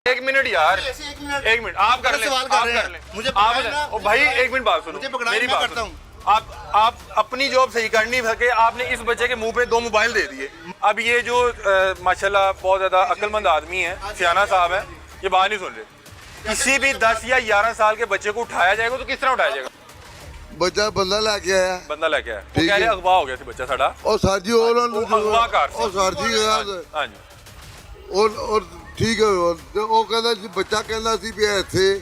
एक मिनट यार, एक मिनट आप कर लें, मुझे आप भाई एक मिनट बात सुनो, मेरी बात सुनो। आप अपनी जॉब सही करनी सके, आपने इस बच्चे के मुंह पे 2 मोबाइल दे दिए। अब ये जो माशाल्लाह बहुत ज्यादा अक्लमंद आदमी है, सियाना साहब है, ये बात नहीं सुन रहे। किसी भी 10 या 11 साल के बच्चे को उठाया जाएगा तो किस तरह उठाया जाएगा? बच्चा बंदा लेके आया, बंदा लेके आया, वो कह रहे अगवा हो गया सी बच्चा साडा। और सर जी और अगवाकार और सर जी हां जी और ठीक है। ਤੇ ਉਹ ਕਹਿੰਦਾ ਸੀ ਬੱਚਾ ਕਹਿੰਦਾ ਸੀ ਵੀ ਇੱਥੇ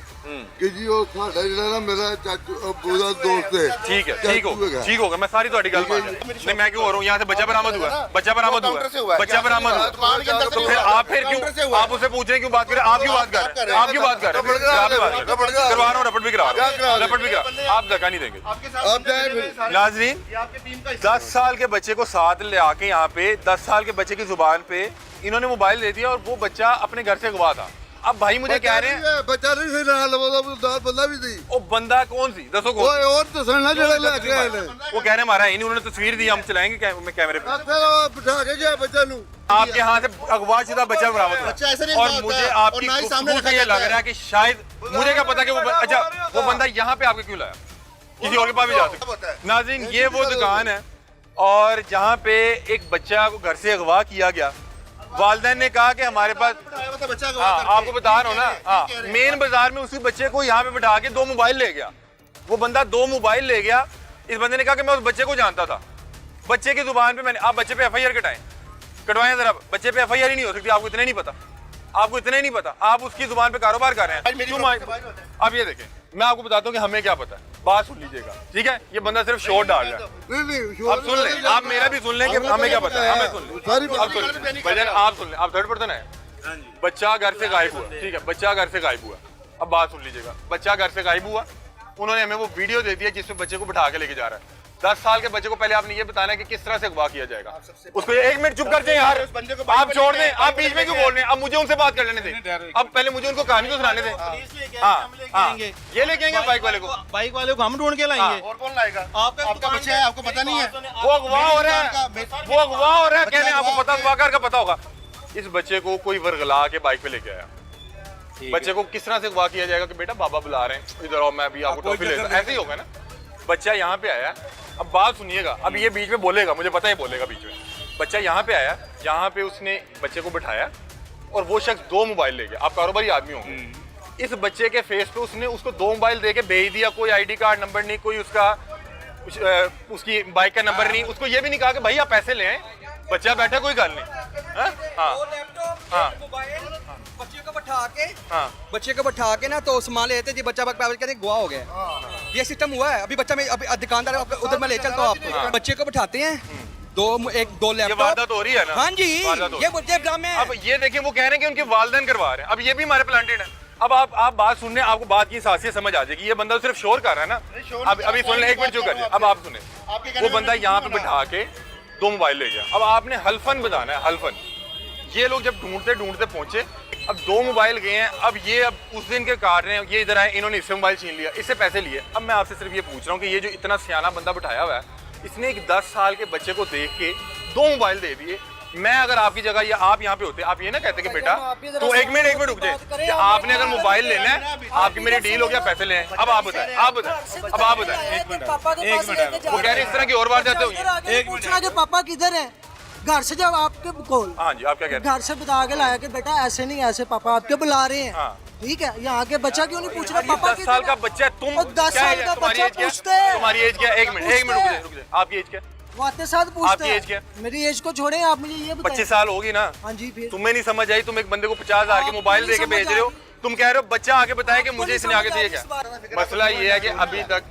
ਕਿ ਜੀ ਉਹ ਸਾਡਾ ਜਿਹੜਾ ਨਾ ਮੇਰਾ ਚਾਚੂ अब्बू ਦਾ ਦੋਸਤ है। ठीक है, ठीक होगा, मैं सारी ਤੁਹਾਡੀ ਗੱਲ मान रहा नहीं, मैं क्यों हो रहा हूं? यहाँ से बच्चा बरामद हुआ, बच्चा बरामद हुआ, बच्चा बरामद हुआ, तो फिर आप क्यों आप उससे पूछ रहे हैं, क्यों बात कर रहे हैं? आप क्यों बात कर रहे हैं? आप क्यों बात कर रहे हैं? करवा रहा हूँ, रपट भी करा रहा हूँ, रपट भी करा। आप धक्का नहीं देंगे नाज़रीन। 10 साल के बच्चे को साथ ले आके यहाँ पे 10 साल के बच्चे की जुबान पे इन्होंने मोबाइल दे दिया और वो बच्चा अपने घर से गवा था। अब भाई मुझे कह रहे हैं बच्चा नहीं सही रहा, बंदा भी थी। ओ बंदा कौन सी दसो कौन? ओए और तो सुनना जरा लेके आए ने। वो कह रहे हमारा है नहीं, उन्होंने तस्वीर दी, हम चलाएंगे कैमरे पे। फिर बिठा के गया बच्चा नु। आपके हाथ से अगवाशुदा बच्चा बरामद हुआ और मुझे आपकी गुफ्तगू से ये लग रहा है कि शायद, मुझे क्या पता कि वो अच्छा वो बंदा यहाँ पे आपके क्यों लाया, किसी और के पास भी जा सकता है। नाज़रीन ये वो दुकान है और जहाँ पे एक बच्चा को घर से अगवा किया गया। वालिदैन ने कहा कि हमारे पास आपको बता रहा हूँ ना, हाँ मेन बाजार में उसी बच्चे को यहाँ पे बिठा के 2 मोबाइल ले गया। वो बंदा 2 मोबाइल ले गया। इस बंदे ने कहा कि मैं उस बच्चे को जानता था। बच्चे की जुबान पे मैंने, आप बच्चे पे FIR कटवाएं जरा। बच्चे पे FIR ही नहीं हो सकती, आपको इतने नहीं पता, आपको इतने नहीं पता, आप उसकी जुबान पे कारोबार कर रहे हैं। अब ये देखें, मैं आपको बताता हूँ कि हमें क्या पता है, बात सुन लीजिएगा, ठीक है? ये बंदा सिर्फ शोर डाल रहा है। आप सुन लें, आप मेरा भी सुन लें कि हमें क्या पता है, हमें सुन लें, आप सुन लें भजन, आप सुन लें, आप 3rd पर्सन है। बच्चा घर से गायब हुआ, ठीक है, बच्चा घर से गायब हुआ। अब बात सुन लीजिएगा, बच्चा घर से गायब हुआ, उन्होंने हमें वो वीडियो दे दिया जिसमें बच्चे को बिठा के लेके जा रहा है। 10 साल के बच्चे को पहले आपने ये बताना है कि किस तरह से अगवा किया जाएगा। उसको 1 मिनट चुप कर दें यार, आप छोड़ दें, आप बीच में क्यों बोल रहे हैं? अब मुझे उनसे बात कर लेने दें, अब पहले मुझे उनको कहानी तो सुनाने दें। हाँ ये लेके आएंगे बाइक वाले को हम ढूंढ के लाएंगे। और कौन लाएगा? आपका बच्चा है, आपको पता नहीं है? वो अगवा हो रहा है, वो अगवा हो रहा है, कहने आपको पता, अगवाकार का पता होगा। इस बच्चे को कोई वर्गला के बाइक पे लेके आया। बच्चे को किस तरह से अगवा किया जाएगा कि बेटा बाबा बुला रहे हैं, इधर आओ, मैं भी आपको टॉफी ले रहा हूं, ऐसे ही होगा ना। बच्चा यहाँ पे आया, अब बात सुनिएगा, अब ये बीच में बोलेगा, मुझे पता है बोलेगा बीच में। बच्चा यहाँ पे आया, यहाँ पे उसने बच्चे को बिठाया और वो शख्स 2 मोबाइल ले गया। आप कारोबारी आदमी होंगे, इस बच्चे के फेस पे उसने उसको 2 मोबाइल दे के भेज दिया। कोई ID कार्ड नंबर नहीं, कोई उसका उसकी बाइक का नंबर नहीं, उसको ये भी नहीं कहा कि भाई आप पैसे ले आए, बच्चा बैठा कोई गल नहीं। बच्चे को बैठा के ना तो सामान लेते जी, बच्चा कहते गुआ हो गया। ये सिस्टम हुआ है अभी। बच्चा में अभी दुकानदार उधर मैं ले चलता हूँ आपको। बच्चे को बैठाते हैं, 2 लैपटॉप, वारदात हो रही है ना। हाँ जी, ये बच्चे ड्रामे। अब ये देखिए, वो कह रहे हैं कि उनके वालिदैन करवा रहे हैं। अब ये भी हमारे प्लांटेड है। अब आप बात सुनने, आपको बात की सासियत समझ आ जाएगी। ये बंदा सिर्फ शोर कर रहा है ना। अभी सुन ले, 1 मिनट जो कर, अब आप सुने। वो बंदा यहाँ पे बिठा के 2 मोबाइल ले गया। अब आपने हल्फन बताना है, हल्फन। ये लोग जब ढूंढते पहुंचे, अब 2 मोबाइल गए हैं। अब ये अब उस दिन के कार रहे हैं, ये इधर आए, इन्होंने इससे मोबाइल छीन लिया, इससे पैसे लिए। अब मैं आपसे सिर्फ ये पूछ रहा हूँ कि ये जो इतना सियाना बंदा बिठाया हुआ है, इसने एक 10 साल के बच्चे को देख के 2 मोबाइल दे दिए। मैं अगर आपकी जगह या आप यहाँ पे होते, आप ये ना कहते कि बेटा तो 1 मिनट रुक जाए, आपने अगर मोबाइल लेना है, आपकी मेरी डील हो गया, पैसे ले आए। अब आप बताएं, अब आप बताएं। वो कह रहे इस तरह की और बात जाते हो। पापा किधर है? घर से जब आपके कॉल, हाँ जी, आप क्या कहते हैं? घर से बता के लाया कि बेटा ऐसे नहीं, ऐसे पापा आपके बुला रहे हैं। ठीक है, यहाँ के बच्चा क्यों नहीं पूछ रहा? पापा 10 साल का बच्चा, तुम 10 साल का बच्चा पूछते हैं। तुम्हारी एज क्या? 1 मिनट रुक जाए। आपकी एज क्या? वाते साथ पूछते आपकी एज क्या? मेरी एज को छोड़े, आप मुझे ये बताएं। 25 साल होगी ना? हाँ जी। फिर तुम्हें नहीं समझ आई, तुम एक बंदे को 50,000 के मोबाइल दे के भेज रहे हो। तुम कह रहे हो बच्चा आगे बताया कि मुझे इसने आगे से क्या। मसला ये है कि अभी तक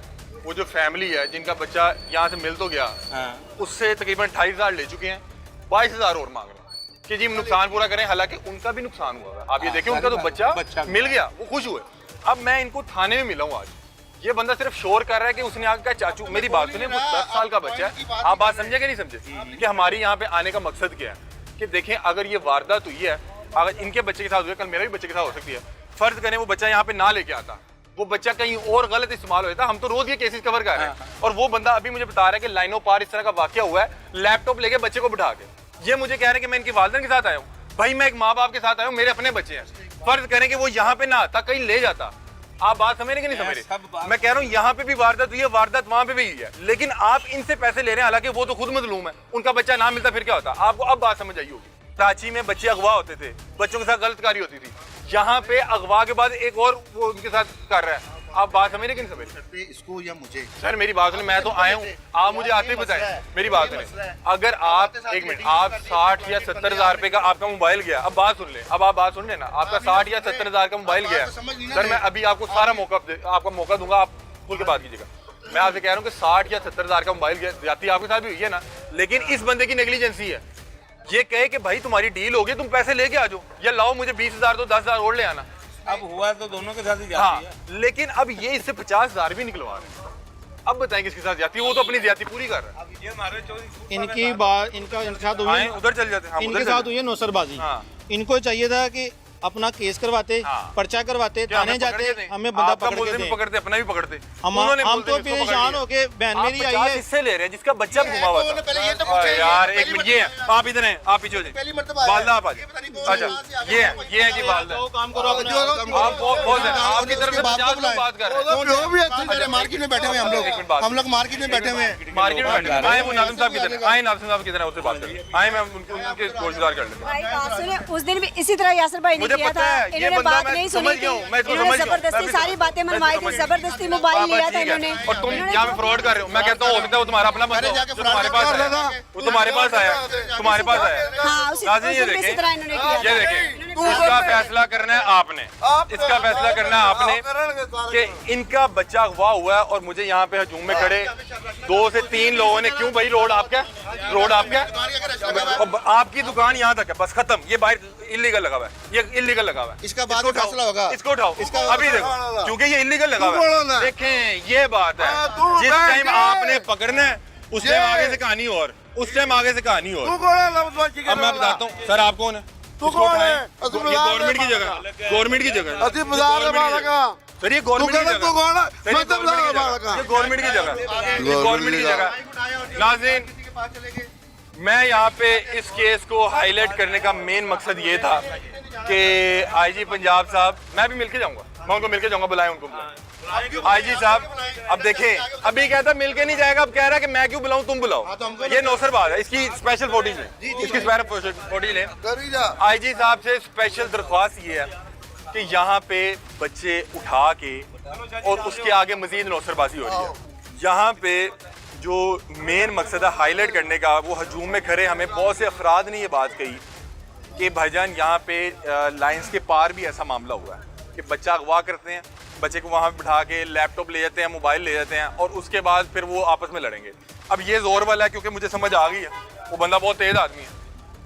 वो जो फैमिली है जिनका बच्चा यहाँ से मिल तो गया, उससे तकरीबन 28,000 ले चुके हैं, 22,000 और मांग रहे हैं कि जी नुकसान पूरा करें। हालांकि उनका भी नुकसान हुआ। आप ये देखिए, उनका तो बच्चा मिल गया, वो खुश हुए। अब मैं इनको थाने में मिला हूँ आज। ये बंदा सिर्फ शोर कर रहा है कि उसने आगे कहा चाचू, मेरी बात सुने, वो 10 साल का बच्चा है। आप बात समझे कि नहीं समझे कि हमारी यहाँ पे आने का मकसद क्या है? कि देखें, अगर ये वारदात हुई है, अगर इनके बच्चे के साथ हुई है, कल मेरे भी बच्चे के साथ हो सकती है। फर्ज करें वो बच्चा यहाँ पे ना लेके आता, वो बच्चा कहीं और गलत इस्तेमाल होता। हम तो रोज ये केसेस कवर कर रहे हैं। और वो बंदा अभी मुझे बता रहा है कि लाइनों पार इस तरह का वाकया हुआ है, लैपटॉप लेके बच्चे को बिठा के। ये मुझे कह रहे हैं कि मैं इनकी वालिदैन के साथ आया हूँ। भाई मैं एक माँ बाप के साथ आया हूँ, मेरे अपने बच्चे हैं, फर्ज करें कि वो यहाँ पे ना आता, कहीं ले जाता, आप बात समझ रहे कि नहीं समझ रहे? मैं कह रहा हूँ यहाँ पे भी वारदात हुई है, वारदात वहाँ पे भी हुई है, लेकिन आप इनसे पैसे ले रहे हैं, हालांकि वो तो खुद मजलूम है, उनका बच्चा ना मिलता फिर क्या होता? आपको अब बात समझ आई होगी। कराची में बच्चे अगवा होते थे, बच्चों के साथ गलतकारी होती थी, यहाँ पे अगवा के बाद एक और वो उनके साथ कर रहा है। आप बात समझ रहे कि नहीं समझ रहे? इसको या मुझे सर मेरी बात सुने, मैं तो आया हूँ, आप मुझे आते ही बताएं, मेरी बात सुने। अगर आप एक मिनट, आप 60 या 70 हज़ार रुपए का आपका मोबाइल गया, अब बात सुन ले, अब आप बात सुन लेना, आपका 60 या 70 हज़ार का मोबाइल गया, सर मैं अभी आपको सारा आपका मौका दूंगा, आप खुल के बात कीजिएगा। मैं आपसे कह रहा हूँ कि 60 या 70 हज़ार का मोबाइल गया, ज्यादती आपके साथ भी हुई है ना, लेकिन इस बंदे की नेग्लिजेंसी है। ये कहे कि भाई तुम्हारी डील होगी, तुम पैसे लेके आ जाओ, या लाओ मुझे 20 हज़ार दो, 10 हज़ार और ले आना। अब हुआ तो दोनों के साथ ही जाती हाँ, है। लेकिन अब ये इससे 50 हज़ार भी निकलवा रहे हैं। अब बताएं किसके साथ जाती है, वो तो अपनी ज्यादती पूरी कर रहा है। ये हमारे 24 इनकी बात इनके साथ हुई आए, उधर चल जाते हैं, इनके साथ हुई है नौसरबाजी। हाँ। इनको चाहिए था कि अपना केस करवाते, हाँ। पर्चा करवाते, क्या थाने हमें पकड़ जाते, के दें? हमें बंदा आपका पकड़ के मुल्ज़िम दे। पकड़ते, अपना भी पकड़ते। हम उन्होंने तो मुल्ज़िम इसको परेशान पकड़ लिया। होके बहन आप मेरी आई 50 है। इससे ले रहे हैं जिसका बच्चा भी घुमा हुआ था। पहले ये तो अरे पूछे, यार पहली एक मिनट, मर्तबा ये आया। है, आप इधर हैं, आप पीछे हो पहली जाइए। मर्तबा आया। वालदा आप आ ये पता नहीं जाइए। कौन अच्छा, कहाँ से आ ये गया। है, ये है जी वालदा। तो काम करो अपना। आप बहुत है, आपकी तरफ से 50 लोग बात कर रहे हैं। जो भी अच्छा मेरे मार्केट में बैठे हुए हैं हम एक मिनट बात। लोग, हम लोग मार्केट में बैठे हुए हैं। मार्केट में बैठे हैं। आए वो नाज़िम साहब किधर है? आए नाज़िम साहब किधर है? उससे बात करें। आए मैं उनके गोश्तदार कर लेता हूं। भाई बात सुने, उस दिन भी इसी तरह यासर भाई ने मुझे किया पता था, है, ये इन्होंने बंदा बात मैं नहीं समझ सुनी गया हूं, मैं इसको इन्होंने समझ गया हूं। जबरदस्ती सारी बातें मनवाई थी, जबरदस्ती मोबाइल लिया था इन्होंने। और तुम यहाँ पे फ्रॉड कर रहे हो, मैं कहता हूँ हो सकता है वो तुम्हारा अपना बंदा हो, जाके जो तुम्हारे पास फ्रॉड आया, वो तुम्हारे पास आया, तुम्हारे पास आया। हाँ, उसी नाज़रीन ये उसी देखें, तरह इन्होंने किया ये था। देखें, इसका फैसला करना है आपने, इसका फैसला करना है आपने कि इनका बच्चा अगवा हुआ है और मुझे यहाँ पे हजूम में खड़े 2 से 3 लोगों ने, क्यों भाई रोड आपका, रोड आपका, और आपकी दुकान यहाँ तक है, बस खत्म। ये बाहर इलीगल लगा हुआ है, ये इलीगल लगा हुआ है। इसका बाद में फैसला होगा। इसको उठाओ, अभी देखो, क्योंकि ये इलीगल लगा हुआ बोलो ना। है। देखें ये बात है, तू जिस बैठ टाइम के। आपने पकड़ना है उस टाइम आगे से कहानी और, उस टाइम आगे से कहानी और। अब मैं बताता हूँ सर, आप कौन है? तू इसको कौन उठाएं। है? ये गवर्नमेंट की जगह, गवर्नमेंट की जगह, अति बाजार है बालक का। सर ये गवर्नमेंट की तू कौन है? जगह, मतलब बालक का। ये गवर्नमेंट की जगह, ये गवर्नमेंट की जगह। नाज़रीन मैं यहाँ पे इस केस को हाईलाइट करने का मेन मकसद ये था कि आईजी पंजाब साहब, मैं भी मिलके जाऊंगा, मैं उनको मिलके जाऊंगा, बुलाएं उनको। आईजी साहब अब देखें, अभी कहता मिलके नहीं जाएगा, अब कह रहा है कि मैं क्यों बुलाऊं, तुम बुलाओ। ये नौसरबाज है, इसकी स्पेशल फोटेज लें, इसकी स्पेशल फोटेज लें। करी जा। आईजी साहब से स्पेशल दरख्वास्त ये है कि यहाँ पे बच्चे उठा के और उसके आगे मजीद नौसरबाजी हो रही है। यहाँ पे जो मेन मकसद है हाईलाइट करने का, वो हजूम में खड़े हमें बहुत से अफराद ने ये बात कही कि भाईजान यहाँ पे लाइंस के पार भी ऐसा मामला हुआ है कि बच्चा अगवा करते हैं, बच्चे को वहाँ पे बिठा के लैपटॉप ले जाते हैं, मोबाइल ले जाते हैं और उसके बाद फिर वो आपस में लड़ेंगे। अब ये जोर वाला है क्योंकि मुझे समझ आ गई है, वो बंदा बहुत तेज आदमी है।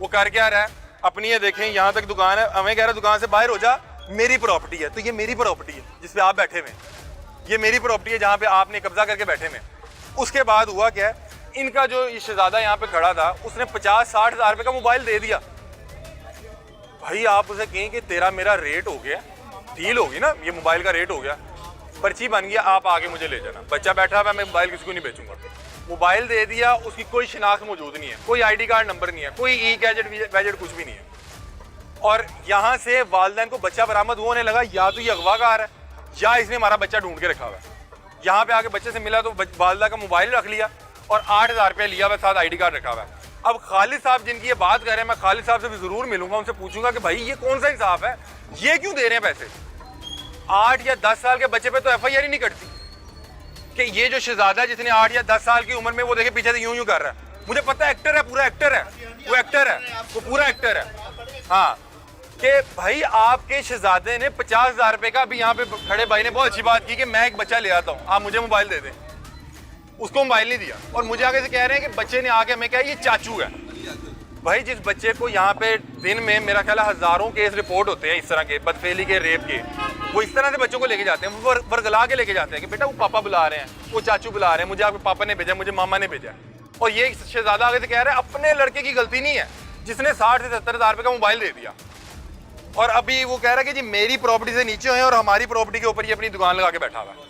वो कर क्या रहा है, अपनी ये देखें यहाँ तक दुकान है, हमें कह रहा है दुकान से बाहर हो जा, मेरी प्रॉपर्टी है। तो ये मेरी प्रॉपर्टी है जिसपे आप बैठे हुए, ये मेरी प्रॉपर्टी है जहाँ पे आपने कब्जा करके बैठे हुए। उसके बाद हुआ क्या है, इनका जो ये शहजादा यहाँ पे खड़ा था उसने 50-60 हज़ार रुपये का मोबाइल दे दिया। भाई आप उसे कहें कि तेरा मेरा रेट हो गया, डील होगी ना, ये मोबाइल का रेट हो गया, पर्ची बन गया, आप आगे मुझे ले जाना। बच्चा बैठा हुआ है, मैं मोबाइल किसी को नहीं बेचूंगा। मोबाइल दे दिया, उसकी कोई शिनाख्त मौजूद नहीं है, कोई आईडी कार्ड नंबर नहीं है, कोई ई गैजेट वैजेट कुछ भी नहीं है। और यहाँ से वालिदैन को बच्चा बरामद होने लगा, या तो ये अगवाकार है या इसने हमारा बच्चा ढूंढ के रखा हुआ है। यहाँ पे आके बच्चे से मिला तो वालिदा का मोबाइल रख लिया और 8 हज़ार रुपया लिया हुआ, साथ आईडी कार्ड रखा हुआ है। अब खालिद साहब जिनकी ये बात कर रहे हैं, मैं खालिद साहब से भी जरूर मिलूंगा, उनसे पूछूंगा कि भाई ये कौन सा इंसाफ है, ये क्यों दे रहे हैं पैसे? 8 या 10 साल के बच्चे पे तो FIR ही नहीं कटती कि ये जो शहजादा है जिसने 8 या 10 साल की उम्र में वो देखे पीछे से यूं यूं कर रहा है। मुझे पता है एक्टर है, पूरा एक्टर है, वो एक्टर है, वो पूरा एक्टर है। हाँ कि भाई आपके शहजादे ने 50 हज़ार रुपए का, अभी यहाँ पे खड़े भाई ने बहुत अच्छी बात की कि मैं एक बच्चा ले आता हूँ, आप मुझे मोबाइल दे दें। उसको मोबाइल नहीं दिया और मुझे आगे से कह रहे हैं कि बच्चे ने आके हमें कहा ये चाचू है। भाई जिस बच्चे को यहाँ पे दिन में मेरा ख्याल है हज़ारों केस रिपोर्ट होते हैं इस तरह के, बदफेली के, रेप के, वो इस तरह से बच्चों को लेके जाते हैं, वो वर्गला के लेके जाते हैं कि बेटा वो पापा बुला रहे हैं, वो चाचू बुला रहे हैं, मुझे आपके पापा ने भेजा, मुझे मामा ने भेजा। और ये शहजादा आगे से कह रहा है अपने लड़के की गलती नहीं है जिसने 60 से 70 हज़ार रुपये का मोबाइल दे दिया। और अभी वो कह रहा है कि जी मेरी प्रॉपर्टी से नीचे है और हमारी प्रॉपर्टी के ऊपर ये अपनी दुकान लगा के बैठा हुआ है।